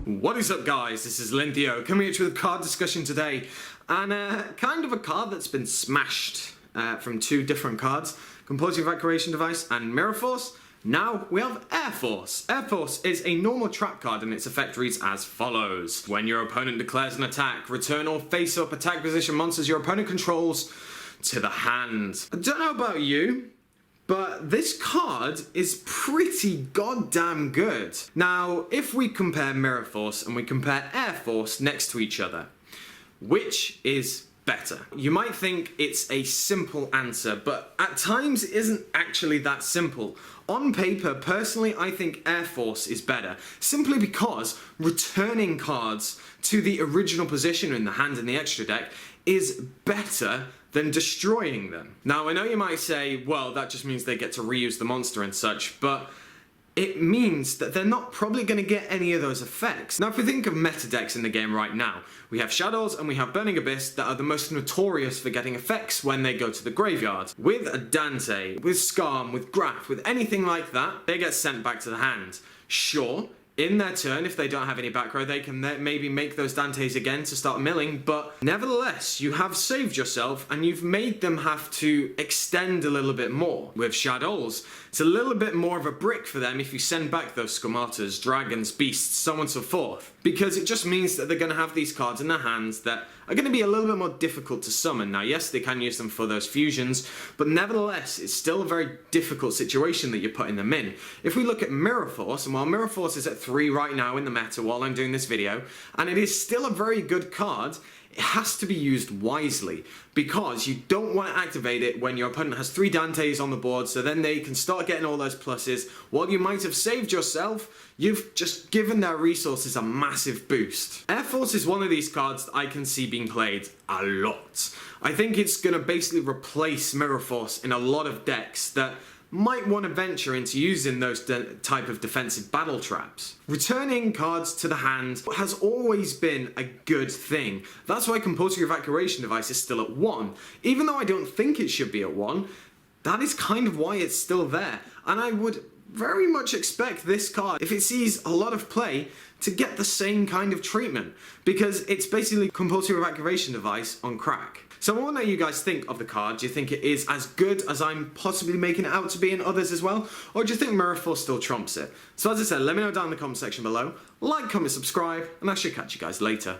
What is up, guys? This is Linthio coming at you with a card discussion today, and kind of a card that's been smashed from two different cards: Compulsory Evacuation Device and Mirror Force. Now we have Air Force. Air Force is a normal trap card, and its effect reads as follows: when your opponent declares an attack, return all face-up attack position monsters your opponent controls to the hand. I don't know about you, but this card is pretty goddamn good. Now, if we compare Mirror Force and we compare Air Force next to each other, which is better? You might think it's a simple answer, but at times it isn't actually that simple. On paper, personally, I think Air Force is better, simply because returning cards to the original position in the hand in the extra deck is better than destroying them. Now, I know you might say, well, that just means they get to reuse the monster and such, but it means that they're not probably going to get any of those effects. Now, if we think of meta decks in the game right now, we have Shadows and we have Burning Abyss that are the most notorious for getting effects when they go to the graveyard. With a Dante, with Skarm, with Graf, with anything like that, they get sent back to the hand. Sure, in their turn, if they don't have any back row, they can maybe make those Dantes again to start milling, but nevertheless, you have saved yourself and you've made them have to extend a little bit more. With Shadows, it's a little bit more of a brick for them if you send back those Squamatas, Dragons, Beasts, so on and so forth, because it just means that they're going to have these cards in their hands that are going to be a little bit more difficult to summon. Now, yes, they can use them for those fusions, but nevertheless, it's still a very difficult situation that you're putting them in. If we look at Mirror Force, and while Mirror Force is at 3 right now in the meta while I'm doing this video, and it is still a very good card, it has to be used wisely, because you don't want to activate it when your opponent has 3 Dantes on the board, so then they can start getting all those pluses. While you might have saved yourself, you've just given their resources a massive boost. Air Force is one of these cards that I can see being played a lot. I think it's going to basically replace Mirror Force in a lot of decks that might want to venture into using those type of defensive battle traps. Returning cards to the hand has always been a good thing. That's why Compulsory Evacuation Device is still at 1. Even though I don't think it should be at 1, that is kind of why it's still there. And I would very much expect this card, if it sees a lot of play, to get the same kind of treatment, because it's basically Compulsory Evacuation Device on crack. So I want to know what you guys think of the card. Do you think it is as good as I'm possibly making it out to be in others as well? Or do you think Mirror Force still trumps it? So as I said, let me know down in the comment section below. Like, comment, subscribe, and I shall catch you guys later.